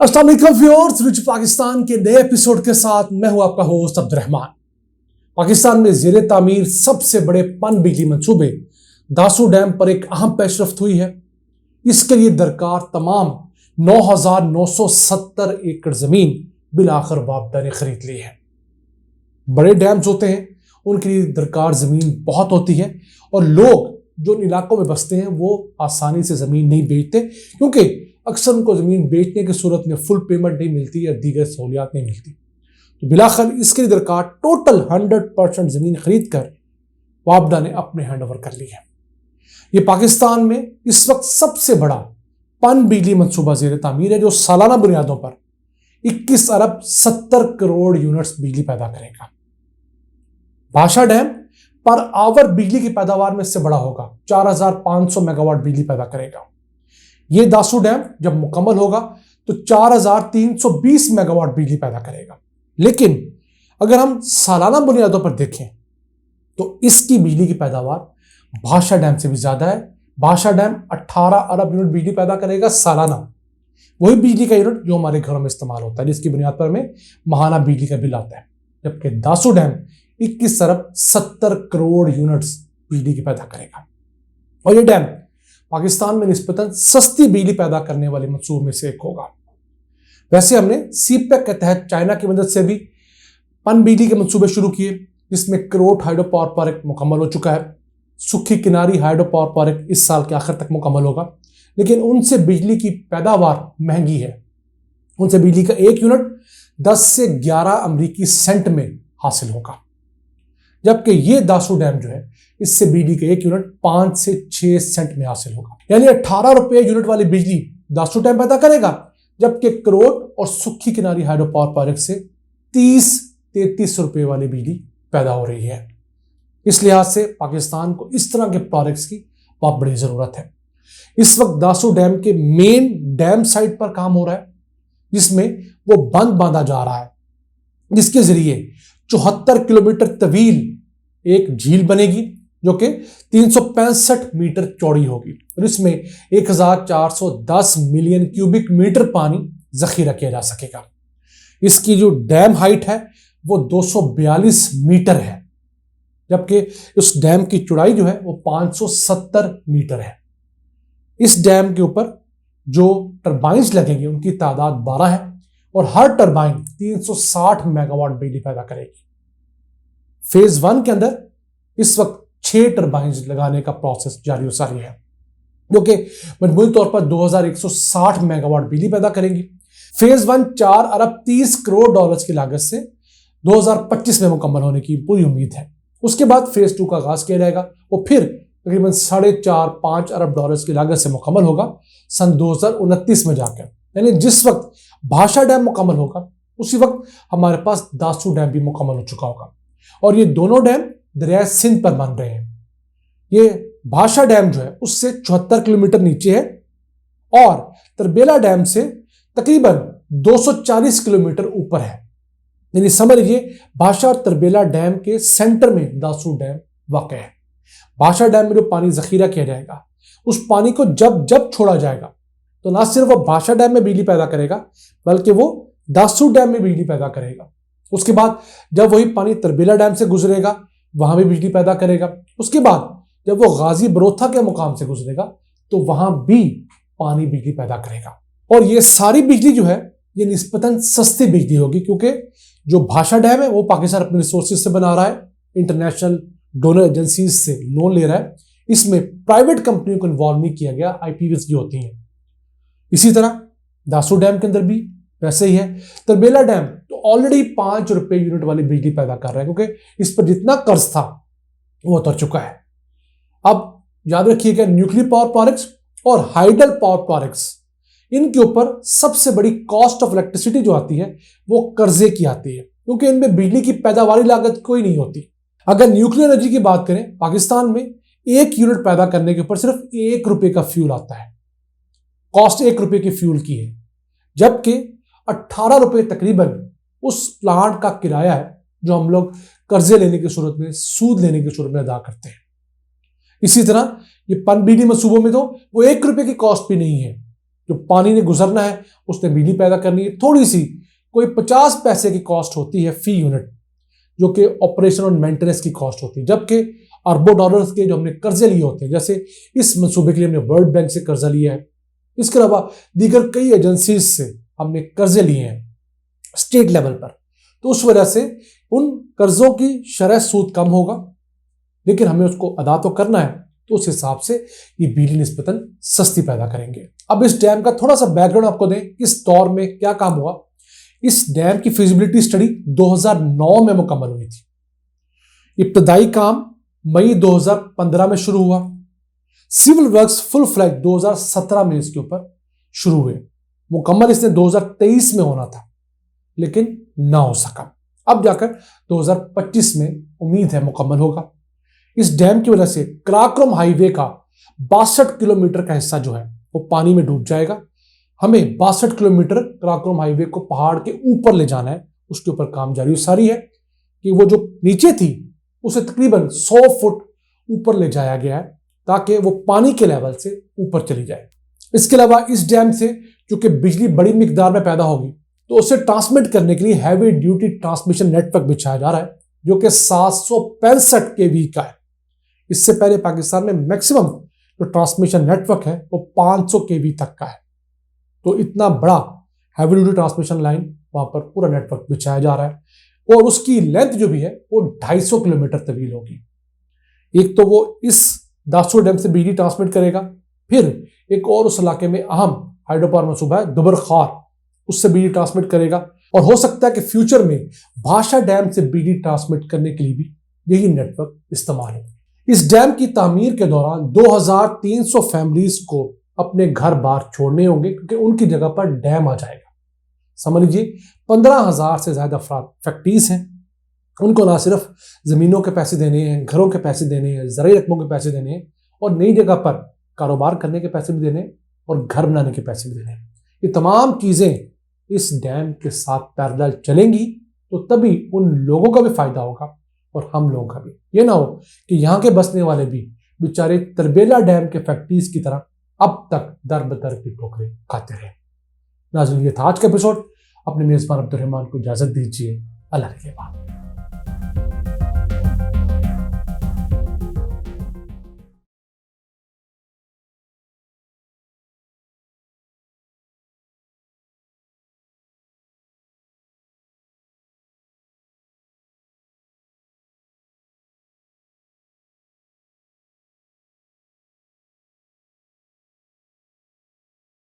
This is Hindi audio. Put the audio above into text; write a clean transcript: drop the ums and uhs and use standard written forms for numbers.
अस्सलाम वालेकुम व्यूअर्स, रिच पाकिस्तान के नए एपिसोड के साथ मैं हूं आपका होस्ट अब्दुर्रहमान। पाकिस्तान में ज़ेरे तामीर सबसे बड़े पन बिजली मंसूबे दासू डैम पर एक अहम पेशरफ्त हुई है। इसके लिए दरकार तमाम 9,970 एकड़ जमीन बिलाखिर वापडा ने खरीद ली है। बड़े डैम्स होते हैं, उनके लिए दरकार जमीन बहुत होती है और लोग जो इन इलाकों में बसते हैं वो आसानी से जमीन नहीं बेचते, क्योंकि अक्सर उनको ज़मीन बेचने की सूरत में फुल पेमेंट नहीं मिलती या दीगर सहूलियात नहीं मिलती। तो बिलाखिर इसके लिए दरकार टोटल 100% ज़मीन खरीद कर वापडा ने अपने हैंड ओवर कर ली है। ये पाकिस्तान में इस वक्त सबसे बड़ा पन बिजली मनसूबा ज़ेरे तामीर है, जो सालाना बुनियादों पर 21 अरब 70 करोड़ यूनिट्स बिजली पैदा करेगा। भाषा डैम पर आवर बिजली की पैदावार में इससे बड़ा होगा, 4,500 मेगावाट बिजली पैदा करेगा। ये दासू डैम जब मुकम्मल होगा तो 4,320 मेगावाट बिजली पैदा करेगा। लेकिन अगर हम सालाना बुनियादों पर देखें तो इसकी बिजली की पैदावार भाषा डैम से भी ज्यादा है। भाषा डैम 18 अरब यूनिट बिजली पैदा करेगा सालाना, वही बिजली का यूनिट जो हमारे घरों में इस्तेमाल होता है, जिसकी बुनियाद पर हमें महाना बिजली का बिल आता है। जबकि दासू डैम 21 अरब 70 करोड़ यूनिट्स बिजली की पैदा करेगा। और ये डैम पाकिस्तान में निस्बतन सस्ती बिजली पैदा करने वाले मंसूबों में से एक होगा। वैसे हमने सीपेक के तहत चाइना की मदद से भी पन बिजली के मंसूबे शुरू किए, जिसमें करोट हाइड्रो पावर प्रोजेक्ट मुकम्मल हो चुका है। सुखी किनारी हाइड्रो पावर प्रोजेक्ट इस साल के आखिर तक मुकम्मल होगा, लेकिन उनसे बिजली की पैदावार महंगी है। उनसे बिजली का एक यूनिट 10 से 11 अमरीकी सेंट में हासिल होगा, जबकि ये दासू डैम जो है इससे बिजली का एक यूनिट 5 से 6 सेंट में हासिल होगा। यानी 18 रुपए यूनिट वाली बिजली दासू डैम पैदा करेगा, जबकि करोट और सुखी किनारी हाइड्रो पावर प्रोजेक्ट से 30-33 रुपए वाली बिजली पैदा हो रही है। इस लिहाज से पाकिस्तान को इस तरह के प्रोजेक्ट्स की बहुत बड़ी जरूरत है। इस वक्त दासू डैम के मेन डैम साइट पर काम हो रहा है, जिसमें वो बंद बांधा जा रहा है, जिसके जरिए 74 किलोमीटर तवील एक झील बनेगी जो कि 365 मीटर चौड़ी होगी और इसमें 1410 मिलियन क्यूबिक मीटर पानी जखीरा किया जा सकेगा। इसकी जो डैम हाइट है वो 242 मीटर है, जबकि उस डैम की चौड़ाई जो है वो 570 मीटर है। इस डैम के ऊपर जो टरबाइंस लगेंगे उनकी तादाद 12 है और हर टरबाइन 360 मेगावाट बिजली पैदा करेगी। फेज 1 के अंदर इस वक्त 6 टरबाइंस लगाने का प्रोसेस जारी सारी है, जो कि मजमूई तौर पर 2160 मेगावाट बिजली पैदा करेंगी। फेज 1 4 अरब 30 करोड़ डॉलर्स की लागत से 2025 में मुकम्मल होने की पूरी उम्मीद है। उसके बाद फेज 2 का आगाज किया जाएगा, वो फिर तकरीबन 4.5-5 अरब डॉलर्स की लागत से मुकम्मल होगा सन 2029 में जाकर। यानी जिस वक्त भाषा डैम मुकम्मल होगा उसी वक्त हमारे पास दासू डैम भी मुकम्मल हो चुका होगा। और ये दोनों डैम दरिया सिंध पर बन रहे हैं। ये भाषा डैम जो है उससे 74 किलोमीटर नीचे है और तरबेला डैम से तकरीबन 240 किलोमीटर ऊपर है। यानी समझ लीजिए भाषा और तरबेला डैम के सेंटर में दासू डैम वाक़ है। भाषा डैम में जो पानी जखीरा किया जाएगा, उस पानी को जब जब छोड़ा जाएगा तो ना सिर्फ वो भाषा डैम में बिजली पैदा करेगा, बल्कि वो दासू डैम में बिजली पैदा करेगा। उसके बाद जब वही पानी तरबेला डैम से गुजरेगा, वहां भी बिजली पैदा करेगा। उसके बाद जब वो गाजी बरोथा के मुकाम से गुजरेगा तो वहां भी पानी बिजली पैदा करेगा। और ये सारी बिजली जो है ये निस्बतन सस्ती बिजली होगी, क्योंकि जो भाषा डैम है वो पाकिस्तान अपने रिसोर्सेज से बना रहा है, इंटरनेशनल डोनर एजेंसीज से लोन ले रहा है। इसमें प्राइवेट कंपनियों को इन्वॉल्व नहीं किया गया, IPVs जो होती हैं। इसी तरह दासू डैम के अंदर भी वैसे ही है। तरबेला डैम तो ऑलरेडी 5 रुपए यूनिट वाली बिजली पैदा कर रहा है, क्योंकि इस पर जितना कर्ज था वो उतर चुका है। अब याद रखिएगा, न्यूक्लियर पावर प्रोजेक्ट्स और हाइडल पावर प्रोजेक्ट्स, इनके ऊपर सबसे बड़ी कॉस्ट ऑफ इलेक्ट्रिसिटी जो आती है वो कर्जे की आती है, क्योंकि इनमें बिजली की पैदावारी लागत कोई नहीं होती। अगर न्यूक्लियर एनर्जी की बात करें, पाकिस्तान में 1 यूनिट पैदा करने के ऊपर सिर्फ 1 रुपए का फ्यूल आता है। कॉस्ट 1 रुपए की फ्यूल की है, जबकि 18 रुपए तकरीबन उस प्लांट का किराया है जो हम लोग कर्जे लेने की सूरत में, सूद लेने की सूरत में अदा करते हैं। इसी तरह ये पन बिजली मंसूबों में तो वो 1 रुपए की कॉस्ट भी नहीं है, जो पानी ने गुजरना है उसने बिजली पैदा करनी है। थोड़ी सी कोई 50 पैसे की कॉस्ट होती है फी यूनिट, जो कि ऑपरेशन और मेंटेनेंस की कॉस्ट होती है, जबकि अरबों डॉलर्स के जो हमने कर्जे लिए होते हैं, जैसे इस मंसूबे के लिए हमने वर्ल्ड बैंक से कर्जा लिया है, इसके अलावा दीगर कई एजेंसीज से हमने कर्जे लिए हैं स्टेट लेवल पर, तो उस वजह से उन कर्जों की शरह सूद कम होगा, लेकिन हमें उसको अदा तो करना है, तो उस हिसाब से ये बिजली निस्बतन सस्ती पैदा करेंगे। अब इस डैम का थोड़ा सा बैकग्राउंड आपको दें, इस दौर में क्या काम हुआ। इस डैम की फिजिबिलिटी स्टडी 2009 में मुकम्मल हुई थी। इब्तदाई काम मई 2015 में शुरू हुआ। सिविल वर्क्स फुल फ्लैग 2017 में इसके ऊपर शुरू हुए। मुकम्मल इसने 2023 में होना था, लेकिन ना हो सका। अब जाकर 2025 में उम्मीद है मुकम्मल होगा। इस डैम की वजह से कराकोरम हाईवे का 62 किलोमीटर का हिस्सा जो है वो पानी में डूब जाएगा। हमें 62 किलोमीटर कराकोरम हाईवे को पहाड़ के ऊपर ले जाना है, उसके ऊपर काम जारी सारी है कि वो जो नीचे थी उसे तकरीबन 100 फुट ऊपर ले जाया गया है, ताकि वो पानी के लेवल से ऊपर चली जाए। इसके अलावा इस डैम से चूंकि बिजली बड़ी मिकदार में पैदा होगी, तो उसे ट्रांसमिट करने के लिए हैवी ड्यूटी ट्रांसमिशन नेटवर्क बिछाया जा रहा है, जो कि 765 केवी का है। इससे पहले पाकिस्तान में मैक्सिमम जो ट्रांसमिशन नेटवर्क है वो 500 केवी तक का है। तो इतना बड़ा हैवी ड्यूटी ट्रांसमिशन लाइन वहां पर पूरा नेटवर्क बिछाया जा रहा है, और उसकी लेंथ जो भी है वो 250 किलोमीटर तवील होगी। एक तो वो इस दासूर डैम से बिजली ट्रांसमिट करेगा, फिर एक और उस इलाके में अहम हाइड्रो पावर मंसूबा है दुबर खार, उससे बिजली ट्रांसमिट करेगा। और हो सकता है कि फ्यूचर में भाषा डैम से बिजली ट्रांसमिट करने के लिए भी यही नेटवर्क इस्तेमाल हो। इस डैम की तामीर के दौरान 2300 फैमिलीज को अपने घर बार छोड़ने होंगे, क्योंकि उनकी जगह पर डैम आ जाएगा। समझ लीजिए 15,000 से ज्यादा अफराद फैक्ट्रीज हैं, उनको ना सिर्फ जमीनों के पैसे देने हैं, घरों के पैसे देने हैं, ज़रूरी रकमों के पैसे देने हैं, और नई जगह पर कारोबार करने के पैसे भी देने हैं, और घर बनाने के पैसे भी देने हैं। ये तमाम चीजें इस डैम के साथ पैरेलल चलेंगी, तो तभी उन लोगों का भी फायदा होगा और हम लोगों का भी। ये ना हो कि यहाँ के बसने वाले भी बेचारे तरबेला डैम के फैक्ट्रीज की तरह अब तक दर बदर की ठोकरें खाते रहे। नाज़रीन, ये था आज का एपिसोड। अपने मेजबान अब्दुल रहमान को इजाजत दीजिए। अल्लाह के बाद।